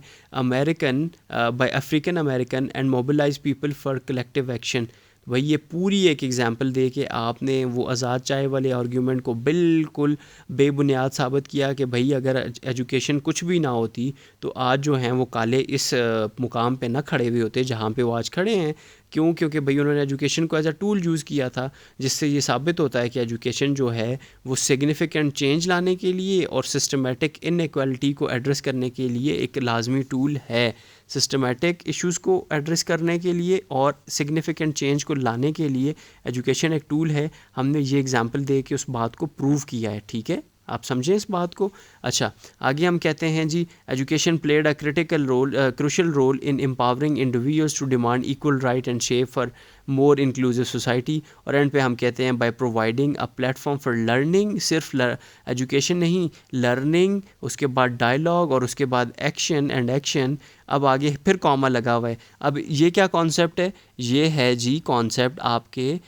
African American and mobilize people for collective action। भाई ये पूरी एक एग्जांपल दे के आपने वो आज़ाद चाय वाले आर्ग्यूमेंट को बिल्कुल बेबुनियाद साबित किया कि भाई अगर एजुकेशन कुछ भी ना होती तो आज जो हैं वो काले इस मुकाम पे ना खड़े हुए होते जहाँ पे वो आज खड़े हैं। क्यों? क्योंकि भाई उन्होंने एजुकेशन को एज अ टूल यूज़ किया था, जिससे ये साबित होता है कि एजुकेशन जो है वो सिग्निफिकेंट चेंज लाने के लिए और सिस्टमेटिक इनइक्वालिटी को एड्रेस करने के लिए एक लाजमी टूल है। सिस्टमेटिक इश्यूज़ को एड्रेस करने के लिए और सिग्निफिकेंट चेंज को लाने के लिए एजुकेशन एक टूल है। हमने ये एग्जांपल दे के उस बात को प्रूव किया है। ठीक है, आप समझें इस बात को। अच्छा, आगे हम कहते हैं जी, education played a crucial role in empowering individuals to demand equal right and shape for more inclusive society. और एंड पे हम कहते हैं by providing a platform for learning. सिर्फ एजुकेशन नहीं, लर्निंग, उसके बाद डायलॉग और उसके बाद एक्शन एंड एक्शन। अब आगे फिर कॉमा लगा हुआ है। अब ये क्या कॉन्सेप्ट है? ये है जी कॉन्सेप्ट आपके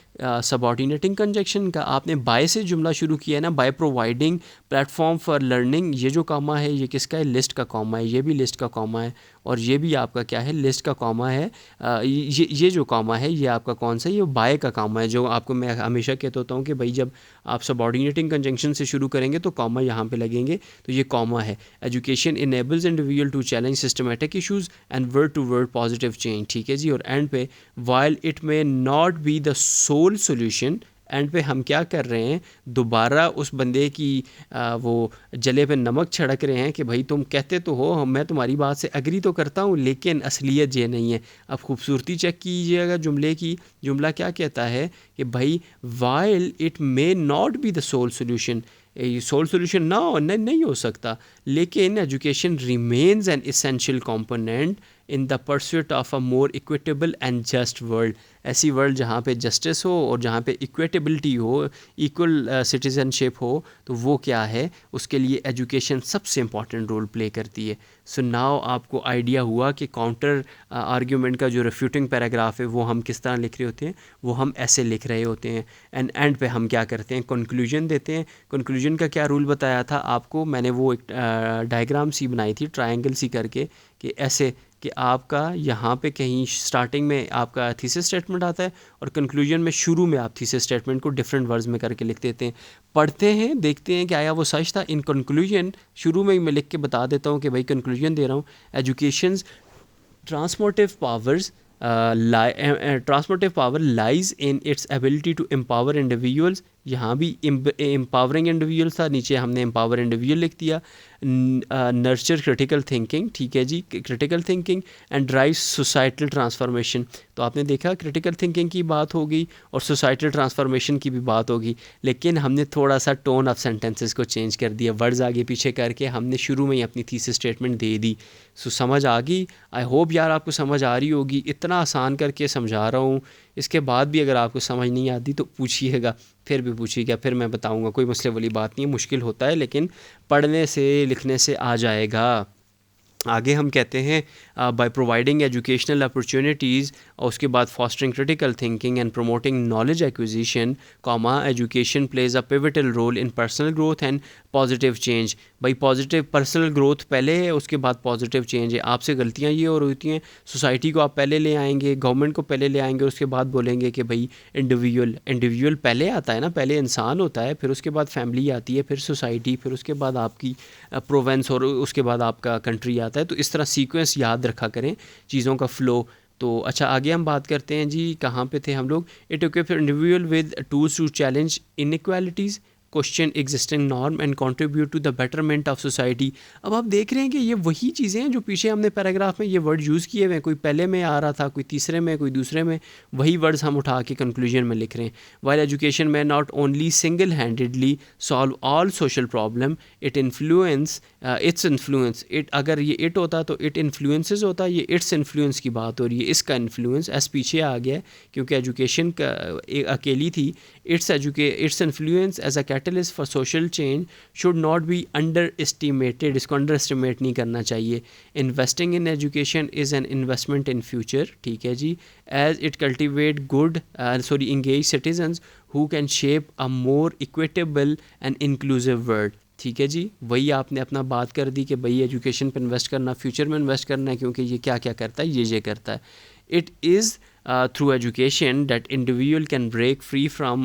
सबऑर्डिनेटिंग कंजक्शन का। आपने बाय से जुमला शुरू किया है ना, by providing platform for learning. ये जो कॉमा है ये किसका है? लिस्ट का कॉमा है। ये भी लिस्ट का कॉमा है और ये भी आपका क्या है? लिस्ट का कॉमा है। ये जो कॉमा है ये आपका कौन सा? ये बाय का कॉमा है, जो आपको मैं हमेशा कहता होता हूँ कि भाई जब आप सबऑर्डिनेटिंग कंजंक्शन से शुरू करेंगे तो कॉमा यहाँ पे लगेंगे, तो ये कॉमा है। Education enables individual to challenge systematic issues and word to word positive change. ठीक है जी। और एंड पे while it may not be the sole solution, end पे हम क्या कर रहे हैं? दोबारा उस बंदे की वो जले पे नमक छिड़क रहे हैं कि भाई तुम कहते तो हो, मैं तुम्हारी बात से एग्री तो करता हूँ, लेकिन असलियत ये नहीं है। अब खूबसूरती चेक कीजिएगा जुमले की। जुमला क्या कहता है कि भाई while it may not be the sole solution, sole solution ना हो, नहीं हो सकता, लेकिन education remains an essential component in the pursuit of a more equitable and just world. ऐसी वर्ल्ड जहाँ पे जस्टिस हो और जहाँ पे इक्विटेबिलिटी हो, इक्वल सिटीजनशिप हो, तो वो क्या है? उसके लिए एजुकेशन सबसे इम्पॉर्टेंट रोल प्ले करती है। सो नाउ आपको आइडिया हुआ कि काउंटर आर्ग्यूमेंट का जो रिफ्यूटिंग पैराग्राफ है वो हम किस तरह लिख रहे होते हैं, वो हम ऐसे लिख रहे होते हैं। एंड पे हम क्या करते हैं? कंक्लूजन देते हैं। कंक्लूजन का क्या रूल बताया था आपको? मैंने वो एक डायग्राम सी बनाई थी ट्रायंगल सी करके, कि ऐसे कि आपका यहाँ पे कहीं स्टार्टिंग में आपका थीसिस स्टेटमेंट आता है और कंक्लूजन में शुरू में आप थीसिस स्टेटमेंट को डिफरेंट वर्ड्स में करके लिख देते हैं। पढ़ते हैं, देखते हैं कि आया वो सच था। इन कंक्लूजन शुरू में ही मैं लिख के बता देता हूँ कि भाई कंक्लूजन दे रहा हूँ। Education's transformative power lies in its ability to empower individuals. यहाँ भी एम्पावरिंग इंडिविजुअल था, नीचे हमने एम्पावर इंडिविजुअल लिख दिया। नर्चर क्रिटिकल थिंकिंग, ठीक है जी, critical thinking and drive societal transformation. तो आपने देखा क्रिटिकल थिंकिंग की बात होगी और सोसाइटल ट्रांसफॉर्मेशन की भी बात होगी, लेकिन हमने थोड़ा सा टोन ऑफ सेंटेंसेस को चेंज कर दिया, वर्ड्स आगे पीछे करके हमने शुरू में ही अपनी थीसिस स्टेटमेंट दे दी। सो समझ आ गई? आई होप यार आपको समझ आ रही होगी। इतना आसान करके समझा रहा हूँ, इसके बाद भी अगर आपको समझ नहीं आती तो पूछिएगा, फिर भी पूछिएगा, फिर मैं बताऊंगा। कोई मसले वाली बात नहीं है, मुश्किल होता है लेकिन पढ़ने से लिखने से आ जाएगा। आगे हम कहते हैं बाय प्रोवाइडिंग एजुकेशनल अपॉर्चुनिटीज़, और उसके बाद fostering critical thinking and promoting knowledge acquisition, comma education plays a pivotal role in personal growth and positive change. भाई पॉजिटिव पर्सनल ग्रोथ पहले है, उसके बाद पॉजिटिव चेंज है। आपसे गलतियाँ ये और होती हैं, सोसाइटी को आप पहले ले आएंगे, गवर्नमेंट को पहले ले आएंगे, उसके बाद बोलेंगे कि भाई इंडिविजुअल पहले आता है ना, पहले इंसान होता है, फिर उसके बाद फैमिली आती है, फिर सोसाइटी, फिर उसके बाद आपकी प्रोवेंस, और उसके बाद आपका कंट्री आता है। तो इस तरह सीक्वेंस याद रखा करें, चीज़ों का फ़्लो। तो अच्छा, आगे हम बात करते हैं जी, कहाँ पे थे हम लोग। It equips individual with tools to challenge inequalities, question existing norm and contribute to the betterment of society. अब आप देख रहे हैं कि ये वही चीज़ें हैं जो पीछे हमने पैराग्राफ में ये वर्ड यूज़ किए हुए हैं, कोई पहले में आ रहा था, कोई तीसरे में, कोई दूसरे में, वही वर्ड्स हम उठा के कंक्लूजन में लिख रहे हैं। वाइल एजुकेशन में not only single handedly solve all social problem, it influence it, अगर ये इट होता तो इट इन्फ्लुएंसेस होता, ये इट्स इन्फ्लुएंस की बात हो रही है, इसका इन्फ्लुएंस एस पीछे आ गया है क्योंकि एजुकेशन का अकेली थी। Its influence as a catalyst for social change should not be underestimated, इसको अंडर एस्टिमेट नहीं करना चाहिए। Investing in education is an investment in future, ठीक है जी, as it cultivate engage citizens who can shape a more equitable and inclusive world. ठीक है जी, वही आपने अपना बात कर दी कि भाई एजुकेशन पर इन्वेस्ट करना, फ्यूचर में इन्वेस्ट करना है, क्योंकि ये क्या क्या करता है, ये करता है। It is through education that individual can break free from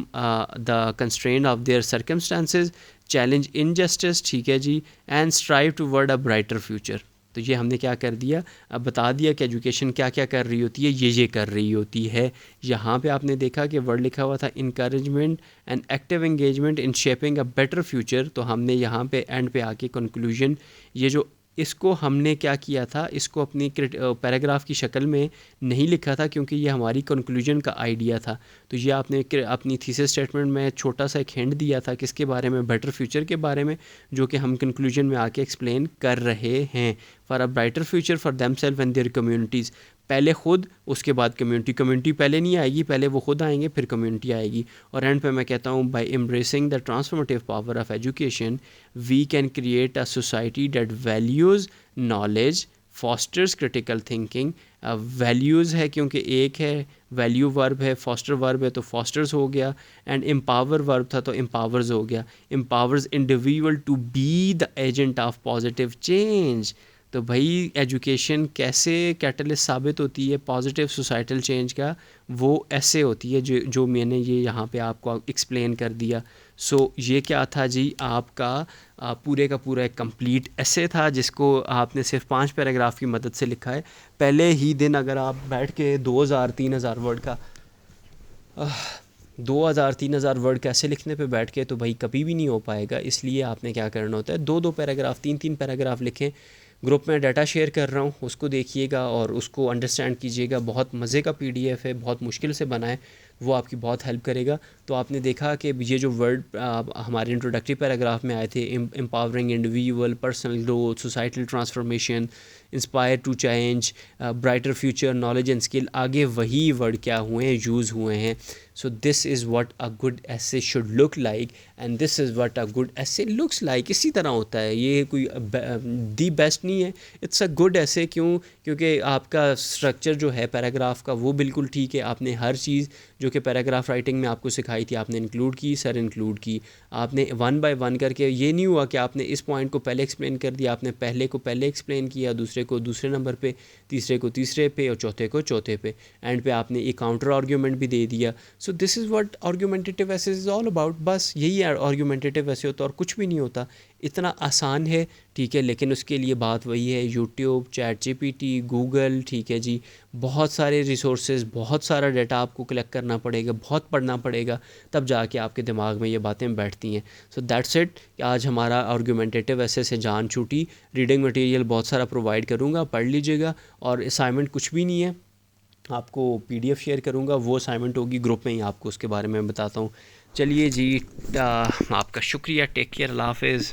the constraint of their circumstances, challenge injustice, ठीक है जी, and strive toward a brighter future। तो ये हमने क्या कर दिया, अब बता दिया कि एजुकेशन क्या क्या कर रही होती है, ये कर रही होती है। यहाँ पे आपने देखा कि वर्ड लिखा हुआ था encouragement and active engagement in shaping a better future. तो हमने यहाँ पे एंड पे आके कंक्लूजन, ये जो इसको हमने क्या किया था, इसको अपनी पैराग्राफ की शक्ल में नहीं लिखा था क्योंकि ये हमारी कंक्लूजन का आइडिया था। तो ये आपने अपनी थीसिस स्टेटमेंट में छोटा सा एक हिंट दिया था किसके बारे में, बेटर फ्यूचर के बारे में, जो कि हम कंक्लूजन में आके एक्सप्लेन कर रहे हैं। For a brighter future for them self and their communities, पहले खुद उसके बाद कम्युनिटी पहले नहीं आएगी, पहले वो खुद आएंगे फिर कम्युनिटी आएगी। और एंड पे मैं कहता हूँ, by embracing the transformative power of education we can create a society that values knowledge, fosters critical thinking. Values है क्योंकि एक है, वैल्यू वर्ब है, फॉस्टर वर्ब है तो फॉस्टर्स हो गया, एंड एम्पावर वर्ब था तो एम्पावर्स हो गया। Empowers individual to be the agent of positive change. तो भाई एजुकेशन कैसे कैटलिस्ट साबित होती है पॉजिटिव सोसाइटल चेंज का, वो ऐसे होती है जो मैंने ये यहाँ पे आपको एक्सप्लेन कर दिया। सो ये क्या था जी, आपका पूरे का पूरा एक कंप्लीट ऐसे था जिसको आपने सिर्फ 5 पैराग्राफ की मदद से लिखा है। पहले ही दिन अगर आप बैठ के 2000-3000 वर्ड का 2000-3000 वर्ड कैसे लिखने पे बैठ के, तो भाई कभी भी नहीं हो पाएगा। इसलिए आपने क्या करना होता है, 2-2 पैराग्राफ, 3-3 पैराग्राफ लिखें। ग्रुप में डाटा शेयर कर रहा हूँ, उसको देखिएगा और उसको अंडरस्टैंड कीजिएगा। बहुत मज़े का PDF है, बहुत मुश्किल से बना है, वो आपकी बहुत हेल्प करेगा। तो आपने देखा कि ये जो वर्ड हमारे इंट्रोडक्टरी पैराग्राफ में आए थे, empowering individual, personal growth, societal transformation, inspire to change, brighter future, knowledge and skill, आगे वही वर्ड क्या हुए हैं, यूज़ हुए हैं। So this is what a good essay should look like and this is what a good essay looks like. इसी तरह होता है, ये कोई दी बेस्ट नहीं है, इट्स अ गुड ऐसे। क्योंकि आपका स्ट्रक्चर जो है पैराग्राफ का वो बिल्कुल ठीक है। आपने हर चीज़ जो कि पैराग्राफ राइटिंग में आपको सिखाई थी आपने इंक्लूड की, सर इंक्लूड की। आपने 1 बाय 1 करके, ये नहीं हुआ कि आपने इस पॉइंट को पहले एक्सप्लेन कर दिया, आपने पहले को पहले एक्सप्लेन किया, दूसरे को दूसरे नंबर पे, तीसरे को तीसरे पे और चौथे को चौथे पे, एंड पे आपने एक काउंटर आर्ग्यूमेंट भी दे दिया। सो this is what argumentative essay is all about. बस यही आर्ग्यूमेंटेटिव ऐसे होता और कुछ भी नहीं होता। इतना आसान है, ठीक है, लेकिन उसके लिए बात वही है, यूट्यूब, ChatGPT, गूगल, ठीक है जी, बहुत सारे रिसोर्सेज, बहुत सारा डाटा आपको कलेक्ट करना पड़ेगा, बहुत पढ़ना पड़ेगा, तब जाके आपके दिमाग में ये बातें बैठती हैं। सो दैट्स इट, आज हमारा आर्ग्यूमेंटेटिव ऐसे से जान छूटी। रीडिंग मटेरियल बहुत सारा प्रोवाइड करूँगा, पढ़ लीजिएगा। और असाइनमेंट कुछ भी नहीं है, आपको PDF शेयर करूँगा, वो असाइनमेंट होगी ग्रुप में ही, आपको उसके बारे में बताता हूँ। चलिए जी, आपका शुक्रिया, टेक केयर, अल्लाह हाफ़िज़।